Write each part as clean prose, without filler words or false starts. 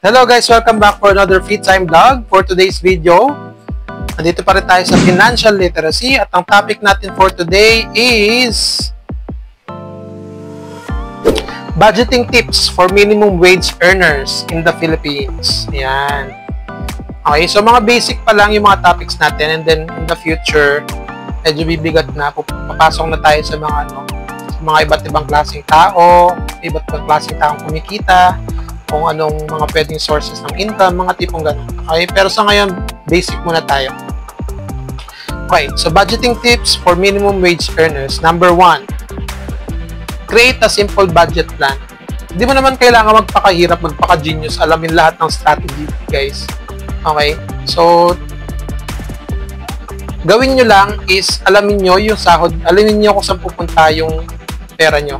Hello guys, welcome back for another free time vlog. For today's video, nandito pa rin tayo sa financial literacy at ang topic natin for today is budgeting tips for minimum wage earners in the Philippines. Yan. Okay, so mga basic pa lang yung mga topics natin, and then in the future, medyo bibigat na, papasok na tayo sa mga mga iba't ibang klaseng tao, iba't ibang klaseng taong kumikita, kung anong mga pwedeng sources ng income, mga tipong ganun. Okay, pero sa ngayon, basic muna tayo. Okay, so budgeting tips for minimum wage earners. Number 1, create a simple budget plan. Hindi mo naman kailangan magpakahirap, magpaka-genius, alamin lahat ng strategy, guys. Okay, so gawin nyo lang is alamin nyo yung sahod, alamin nyo kung saan pupunta yung pera nyo.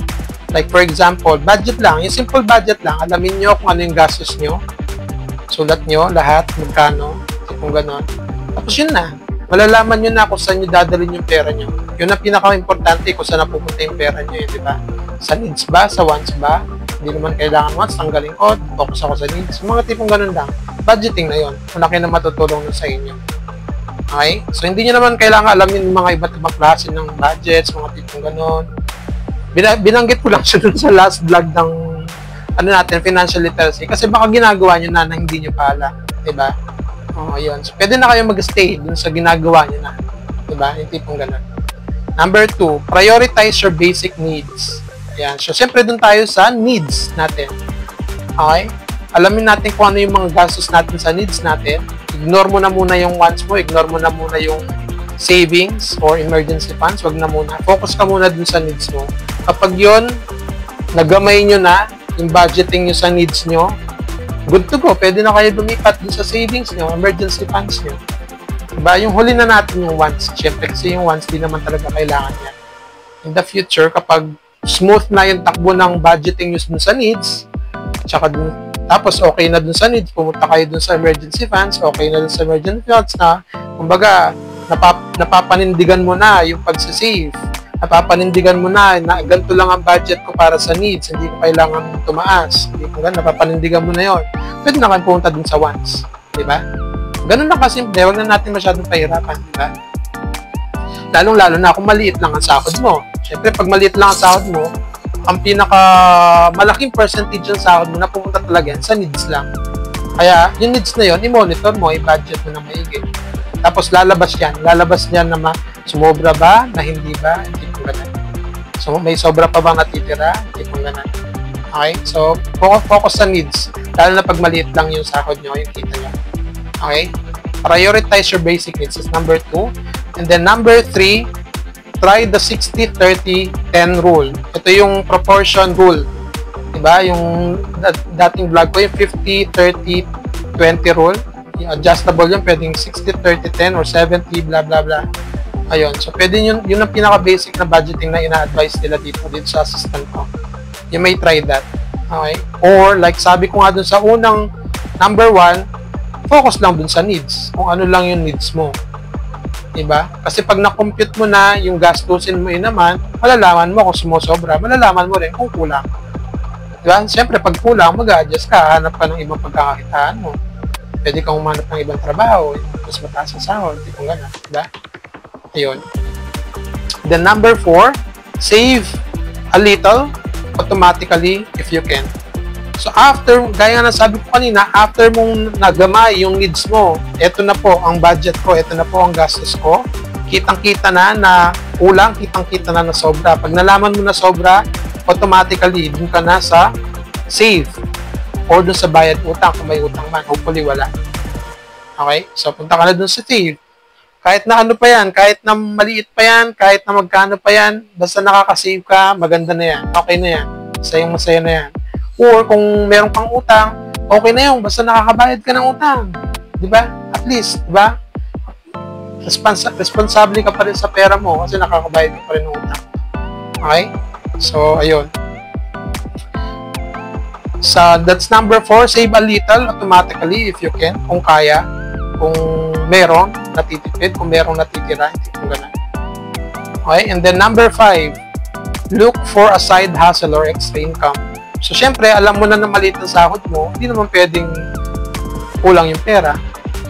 Like for example, budget lang, yung simple budget lang, alamin nyo kung ano yung gastos nyo, sulat nyo lahat, magkano, kung gano'n. Tapos yun na, malalaman nyo na kung saan nyo dadalhin yung pera nyo. Yun ang pinaka-importante kung saan napupunta yung pera nyo, di ba? Sa needs ba? Sa wants ba? Hindi naman kailangan wants, tanggalin ko, focus ako sa needs. Mga tipong ganun lang. Budgeting na yun. Malaki na matutulong na sa inyo. Okay? So, hindi nyo naman kailangan alamin yung mga iba't ibang klase ng budgets, mga tipong ganun. Binanggit ko lang siya dun sa last vlog ng natin, financial literacy. Kasi baka ginagawa nyo na hindi nyo pa alam. Diba? Ayun. So, pwede na kayo mag-stay dun sa ginagawa nyo na. Diba? Yung tipong ganun. Number 2, prioritize your basic needs. Ayan. So, siyempre dun tayo sa needs natin. Okay? Alamin natin kung ano yung mga gastos natin sa needs natin. Ignore mo na muna yung wants mo. Ignore mo na muna yung savings or emergency funds. Wag na muna. Focus ka muna dun sa needs mo. Kapag yun, nagamay nyo na yung budgeting nyo sa needs nyo, good to go. Pwede na kayo lumipat dun sa savings nyo, emergency funds nyo. Diba? Yung huli na natin yung wants. Siyempre kasi yung wants, di naman talaga kailangan yan. In the future, kapag smooth na yung takbo ng budgeting nyo dun sa needs, tsaka dun, tapos okay na dun sa needs, pumunta kayo dun sa emergency funds, okay na dun sa emergency funds na, kumbaga, napapanindigan mo na yung pagsisave. Napapanindigan mo na ganito lang ang budget ko para sa needs, hindi ko kailangan tumaas. Hindi ko ganun, napapanindigan mo na yon. Pwede na kayo pumunta dun sa wants. Diba? Ganun lang kasimple, huwag na natin masyadong pahirapan. Diba? Lalong-lalo na kung maliit lang ang sahod mo. Siyempre, pag maliit lang ang sahod mo, ang malaking percentage ng sahod mo na pupunta talaga yan sa needs lang. Kaya, yung needs na yon, i-monitor mo, i-budget mo na maigi. Tapos lalabas yan na sumobra ba, na hindi ba, hindi po ganun. So, may sobra pa bang natitira, hindi po ganun. Okay? So, focus sa needs. Lalo na pag maliit lang yung sahod nyo, yung kita nyo. Okay? Prioritize your basic needs is number 2. And then number 3, try the 60-30-10 rule. Ito yung proportion rule. Diba? Yung dating vlog ko, yung 50-30-20 rule. Yung adjustable yun, pwedeng 60-30-10 or 70, blah, blah, blah. Ayun. So, pwede yun ang pinaka-basic na budgeting na ina-advise nila dito sa assistant ko. You may try that. Okay? Or, like sabi ko nga dun sa unang number 1, focus lang dun sa needs. Kung ano lang yung needs mo. Diba? Kasi pag na-compute mo na yung gastusin mo naman, malalaman mo kung sumusobra, malalaman mo rin kung kulang. Diba? Siyempre, pag kulang, mag-adjust ka, hanap ka ng ibang pagkakakitaan mo. Pwede kang umanap ng ibang trabaho, mas mataas ang sahod, di kung gano'n. Diba? Ayun. Then number 4, save a little automatically if you can. So after, gaya na sabi ko kanina, after mong nagamay yung needs mo, eto na po ang budget ko, eto na po ang gastos ko, kitang-kita na kulang, kitang-kita na sobra. Pag nalaman mo na sobra, automatically, dun ka na sa save or dun sa bayad utang kung may utang man. Hopefully wala. Okay? So punta ka na dun sa save. Kahit na ano pa yan, kahit na maliit pa yan, kahit na magkano pa yan, basta nakaka-save ka, maganda na yan. Okay na yan. Masayang-masaya na yan. Or kung meron pang utang, okay na yun. Basta nakakabayad ka ng utang. Diba? At least, diba? Responsable ka pa rin sa pera mo kasi nakakabayad ka pa rin ng utang. Okay? So, ayun. So, that's number 4. Save a little automatically if you can. Kung kaya. Kung meron natitipid, kung merong natitira, hindi kung ganun. Okay? And then number 5, look for a side hustle or extra income. So, syempre, alam mo na maliit ang sahod mo, hindi naman pwedeng kulang yung pera.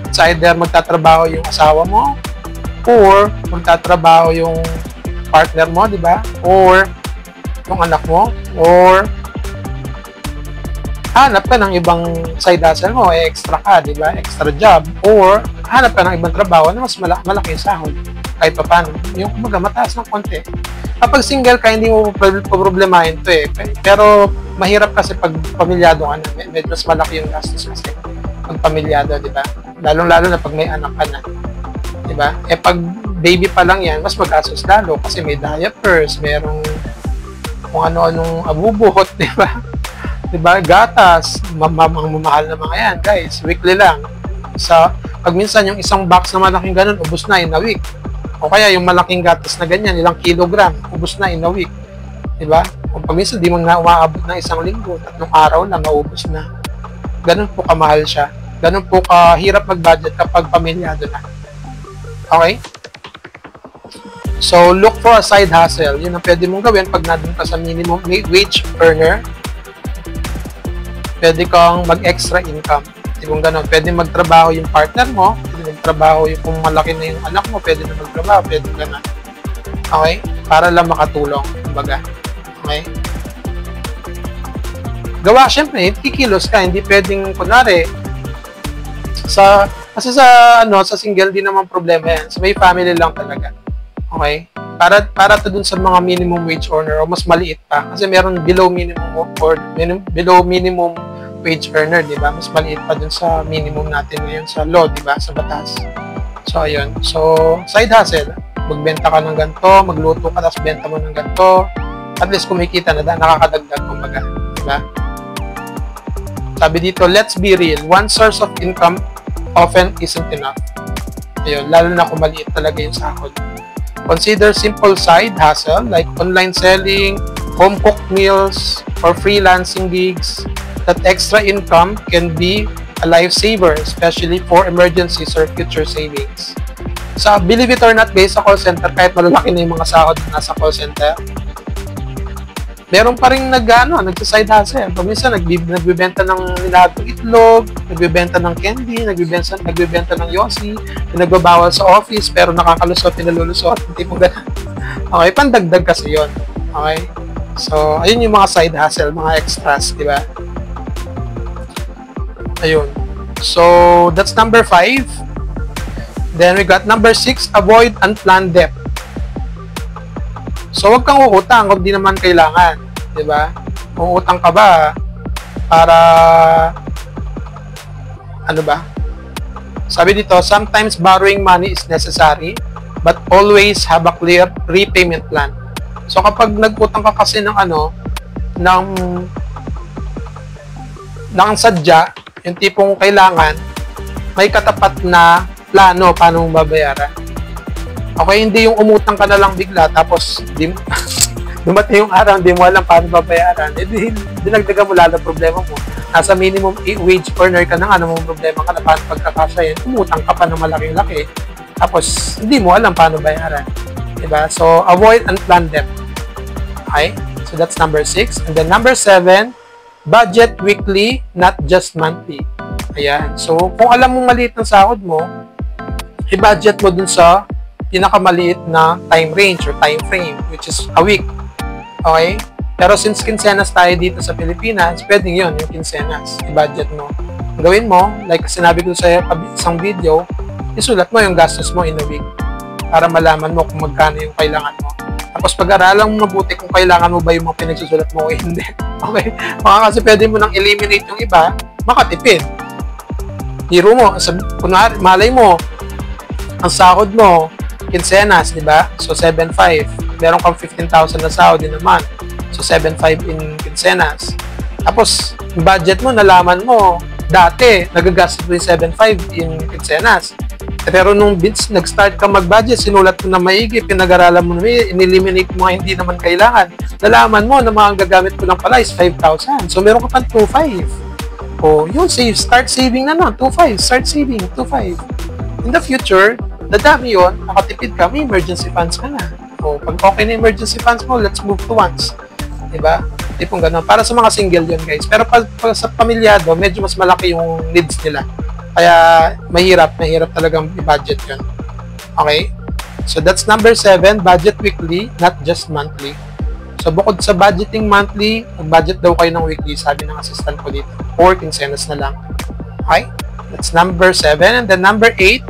It's either magtatrabaho yung asawa mo, or magtatrabaho yung partner mo, di ba? Or yung anak mo, or hanap ka ng ibang side hustle mo, extra ka, di ba? Extra job, or hanap ka ng ibang trabaho na mas malaki yung sahod. Kahit pa paano, yung kumaga mataas ng konti. Kapag single ka, hindi mo problemahin to eh. Pero mahirap kasi pag pamilyado ka na, medyo mas malaki yung gastos kasi pag pamilyado, di ba? Lalong-lalo na pag may anak ka na. Di ba? Pag baby pa lang yan, mas magastos lalo kasi may diapers, merong kung ano-anong abubuhot, di ba? Di ba? Gatas, mamahal na mga yan, guys. Weekly lang. Pag minsan yung isang box na malaking ganun, ubos na in a week. O kaya yung malaking gatas na ganyan, ilang kilogram, ubos na in a week. Di ba? Kung pag minsan di mo na umaabot ng isang linggo, 3 araw na, maubos na. Ganun po kamahal siya. Ganun po kahirap mag-budget kapag pamilyado na. Okay? So, look for a side hustle. Yun ang pwede mong gawin pag nandun ka sa minimum wage earner. Pwede kang mag-extra income. Kung gano'n, pwede magtrabaho yung partner mo, pwede magtrabaho yung kung malaki na yung anak mo, pwede na magtrabaho, pwede gano'n. Okay? Para lang makatulong, kumbaga. Okay? Gawa, syempre, kikilos ka, hindi pwedeng, kunwari, kasi sa single, di naman problema yan. So, may family lang talaga. Okay? Para to dun sa mga minimum wage earner o mas maliit pa. Kasi meron below minimum wage earner, di ba? Mas maliit pa dun sa minimum natin ngayon sa law, di ba? Sa batas. So, ayun. So, side hustle. Magbenta ka ng ganito, magluto ka, tapos benta mo ng ganito. At least kumikita na nakakadagdag, kumbaga. Di ba? Sabi dito, let's be real. One source of income often isn't enough. Ayun. Lalo na kung maliit talaga yung sahod. Consider simple side hustle like online selling, home-cooked meals, or freelancing gigs. That extra income can be a lifesaver, especially for emergencies or future savings. So, believe it or not, guys, sa call center, kahit malalaki na yung mga sahod na nasa call center, meron pa rin nagsa-side hustle. Pag minsan, nagbibenta ng nilagang itlog, nagbibenta ng candy, nagbibenta ng yosi, nagbabawal sa office, pero nakakalusot, pinalulusot, hindi mo gano'n. Okay, pandagdag kasi yun. Okay? So, ayun yung mga side hustle, mga extras, di ba? Ayun. So, that's number 5. Then, we got number 6, avoid unplanned debt. So, huwag kang uutang kung di naman kailangan. Diba? Kung utang ka ba, para, ano ba? Sabi dito, sometimes borrowing money is necessary, but always have a clear repayment plan. So, kapag nag-utang ka kasi ng sadya, yung tipong kailangan, may katapat na plano paano mong babayaran. Okay, hindi yung umutang ka na lang bigla, tapos dumating yung araw, hindi mo alam paano babayaran. Dinagdagan mo lalo problema mo. Nasa minimum wage earner ka na, ano mong problema ka na paano pagkakasya yan. Umutang ka pa ng malaking-laki, tapos hindi mo alam paano bayaran. Diba? So, avoid unplanned debt. Okay? So, that's number 6. And then number 7, budget weekly, not just monthly. Ayan. So, kung alam mo maliit ng sahod mo, i-budget mo dun sa pinakamaliit na time range or time frame, which is a week. Okay? Pero since kinsenas tayo dito sa Pilipinas, pwedeng yun, yung kinsenas. I-budget mo. Gawin mo, like sinabi ko sa isang video, isulat mo yung gastos mo in a week para malaman mo kung magkano yung kailangan mo. Tapos pag-aralan mo mabuti kung kailangan mo ba yung mga pinagsusulat mo o hindi. Okay? Kasi pwede mo nang eliminate yung iba, makatipid. Hiro mo, kunwari, malay mo, ang sahod mo, kinsenas, di ba? So, 7,500. Meron kang 15,000 na sahod din naman. So, 7,500 in kinsenas. Tapos, yung budget mo, nalaman mo, dati, nagagastos mo yung 7,500 in kinsenas. Pero nung nag-start ka mag-budget, sinulat mo na maigi, pinag-aralan mo na maigi, in-eliminate mo nga hindi naman kailangan. Nalaman mo na mga gagamit mo lang pala is 5,000. So, meron ka pang 2,500. O, yun, start saving na 2,500. Start saving, 2,500. In the future, dadami yun, nakatipid ka, may emergency funds ka na. O, pag okay na emergency funds mo, let's move to once. Diba? Tipong gano'n. Para sa mga single yun, guys. Pero pag sa pamilyado, medyo mas malaki yung needs nila. Kaya, mahirap talagang i-budget yun. Okay? So, that's number 7, budget weekly, not just monthly. So, bukod sa budgeting monthly, mag-budget daw kayo ng weekly, sabi ng assistant ko dito. Or quincenas na lang. Okay? That's number 7. And then number 8,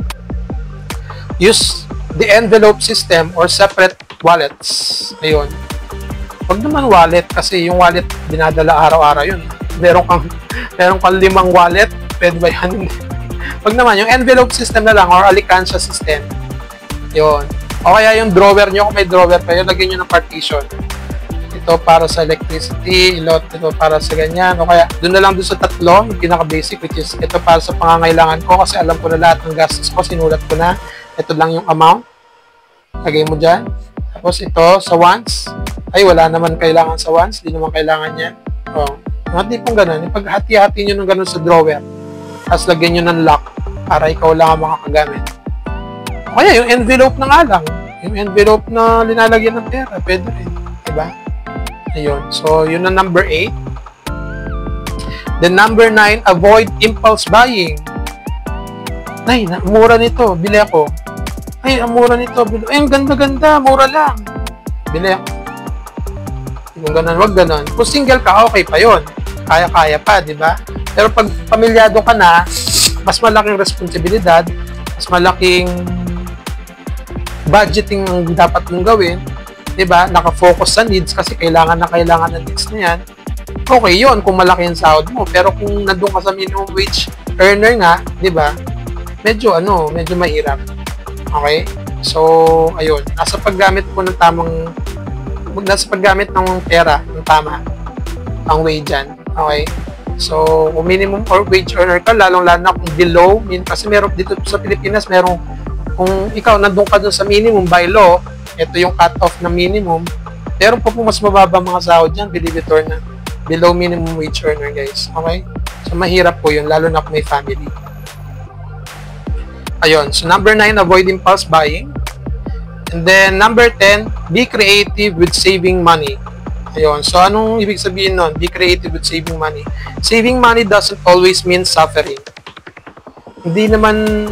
use the envelope system or separate wallets. Ayun. Huwag naman wallet kasi yung wallet dinadala araw-araw yun. Meron kang 5 wallet, pwede ba yan? Huwag naman, yung envelope system na lang or alikansya system. Yun. O kaya yung drawer nyo, kung may drawer kayo, lagyan nyo ng partition. Ito para sa electricity, ito para sa ganyan. O kaya, doon na lang doon sa tatlo, yung pinaka-basic, which is ito para sa pangangailangan ko kasi alam ko na lahat ng gastos ko, sinulat ko na. Ito lang yung amount. Lagay mo dyan. Tapos ito, sa wants. Ay, wala naman kailangan sa wants. Di naman kailangan yan. O, mga tipong ganun. Ipag-hati-hati nyo ng ganun sa drawer. Tapos lagyan nyo ng lock para ikaw lang ang makakagamit. O kaya, yung envelope na nga lang. Yung envelope na linalagyan ng pera. Pwede rin. Diba? Ayun. So, yun ang number 8. Then, number 9, avoid impulse buying. Ay, mura nito. Bili ako. Ay, ang mura nito. Ay, ang ganda-ganda. Mura lang. Bili ako. Yung ganun, wag ganun. Kung single ka, okay pa yun. Kaya-kaya pa, di ba? Pero pag pamilyado ka na, mas malaking responsibilidad, mas malaking budgeting ang dapat mong gawin, di ba? Nakafocus sa needs kasi kailangan ng needs na yan. Okay yun kung malaki yung sahod mo. Pero kung nandun ka sa minimum wage earner nga, di ba? Medyo mahirap. Okay? So, ayun. Nasa paggamit ng pera, ng tama, ang wage dyan. Okay? So, kung minimum or wage earner ka, lalong-lalo na kung below, kasi meron dito sa Pilipinas, kung ikaw nandun ka dun sa minimum by law, ito yung cut-off na minimum, meron pa po mas mababa mga sahod dyan, believe it or not, below minimum wage earner, guys. Okay? So, mahirap po yun, lalo na kung may family. Ayun. So, number 9, avoid impulse buying. And then, number 10, be creative with saving money. Ayun. So, anong ibig sabihin nun? Be creative with saving money. Saving money doesn't always mean suffering. Hindi naman,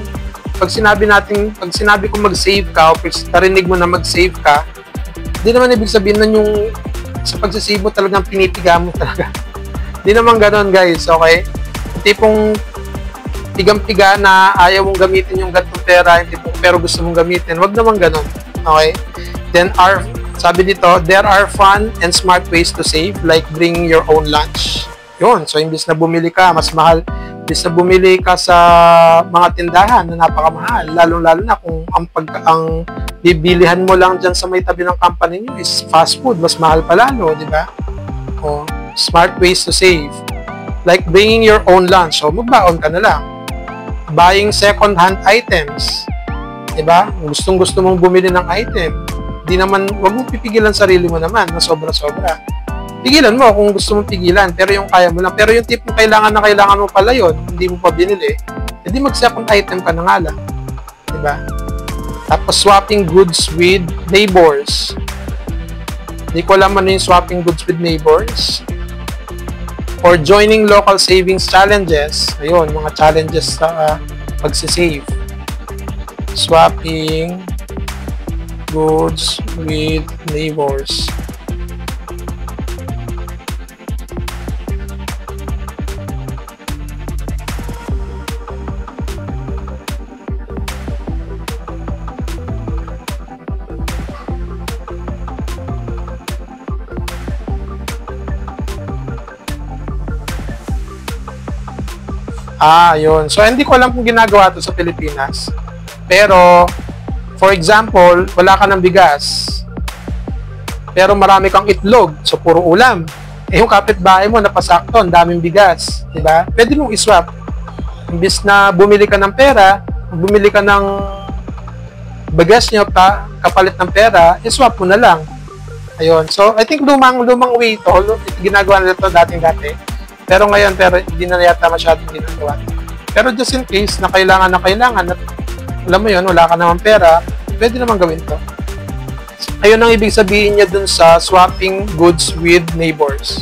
pag sinabi ko mag-save ka, o pag narinig mo na mag-save ka, hindi naman ibig sabihin nun yung sa pagsasave mo talagang pinipiga mo talaga. Hindi naman ganon, guys. Okay? Tipong pigang-piga na ayaw mong gamitin yung gantong pera, pero gusto mong gamitin. Wag naman ganon. Okay? Then, sabi dito, there are fun and smart ways to save, like bringing your own lunch. Yun. So, imbis na bumili ka, mas mahal. Imbis na bumili ka sa mga tindahan na napakamahal, lalong-lalo na kung ang bibilihan mo lang dyan sa may tabi ng company nyo is fast food, mas mahal pa lalo, di ba? O, smart ways to save. Like bringing your own lunch. So, magbaon ka na lang. Buying second-hand items. Diba? Gustong-gusto mong bumili ng item. Wag mong pipigilan sarili mo naman na sobra-sobra. Pigilan mo kung gusto mong pigilan, pero yung kaya mo lang. Pero yung tipong kailangan mo pala yun, hindi mo pa binili, hindi mag-second item ka na nga lang. Diba? Tapos swapping goods with neighbors. Hindi ko alam ano yung swapping goods with neighbors. Or joining local savings challenges. Ayun, mga challenges sa pagsisave. Swapping goods with neighbors. Yun. So, hindi ko alam kung ginagawa ito sa Pilipinas. Pero, for example, wala ka ng bigas. Pero marami kang itlog. So, puro ulam. Yung kapitbahay mo, napasakto, ang daming bigas. Diba? Pwede mong iswap. Imbis na bumili ka ng pera, bumili ka ng bigas nyo kapalit ng pera, iswap mo na lang. Ayun. So, I think lumang way ito. Ginagawa nila ito dating-dati. Pero ngayon, hindi na yata masyadong ginagawa. Pero just in case na kailangan at alam mo yun, wala ka naman pera, pwede naman gawin to. Ayun ang ibig sabihin niya dun sa swapping goods with neighbors.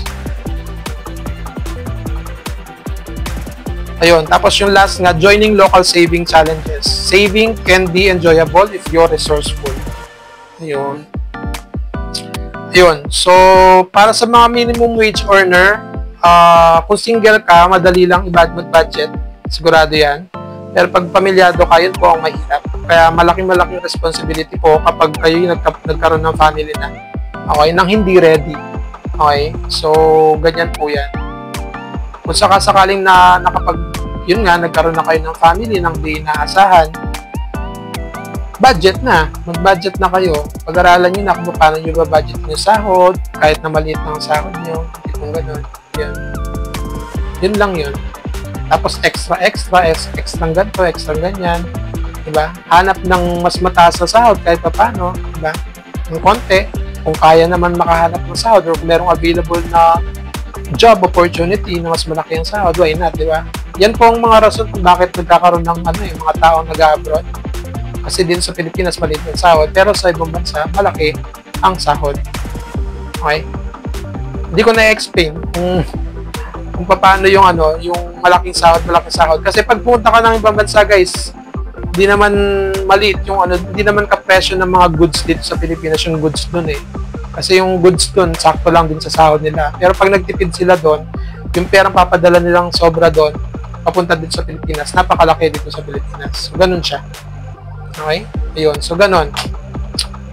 Ayun. Tapos yung last nga, joining local saving challenges. Saving can be enjoyable if you're resourceful. Ayun. Ayun. So, para sa mga minimum wage earner, kung single ka, madali lang i-budget. Sigurado yan. Pero pag pamilyado ka, yun po ang mahirap. Kaya malaking responsibility po kapag kayo nagkaroon ng family na. Okay? Nang hindi ready. Okay? So, ganyan po yan. Kung sakasakaling na yun nga, nagkaroon na kayo ng family nang di inaasahan, budget na. Mag-budget na kayo. Pag-aralan nyo na kung paano nyo ba-budget nyo sahod, kahit na maliit na ang sahod nyo, kung gano'n. Yun. Yun lang yun. Tapos extra ganito, extra ganyan. Diba? Hanap ng mas mataas na sahod kahit pa paano. Diba? Ng konti. Kung kaya naman makahanap ng sahod or kung merong available na job opportunity na mas malaki ang sahod, why not, di ba? Yan po ang mga rason kung bakit nagkakaroon ng mga taong nag-abroad. Kasi din sa Pilipinas maliit ang sahod, pero sa ibang bansa malaki ang sahod. Okay? Hindi ko na-explain kung paano yung malaking sahod. Kasi pag pumunta ka ng ibang bansa, guys, hindi naman maliit yung hindi naman kapresyo ng mga goods dito sa Pilipinas yung goods doon eh. Kasi yung goods doon, sakto lang din sa sahod nila. Pero pag nagtipid sila doon, yung perang papadala nilang sobra doon, papunta dito sa Pilipinas, napakalaki dito sa Pilipinas. So, ganun siya. Okay? Ayun. So, ganun.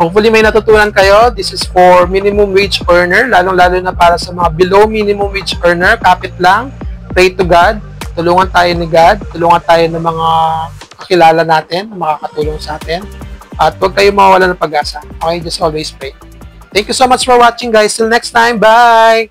Hopefully, may natutunan kayo. This is for minimum wage earner, lalong-lalo na para sa mga below minimum wage earner. Kapit lang. Pray to God. Tulungan tayo ni God. Tulungan tayo ng mga kakilala natin, makakatulong sa atin. At huwag kayo mawawala ng pag-asa. Okay? Just always pray. Thank you so much for watching, guys. Till next time. Bye!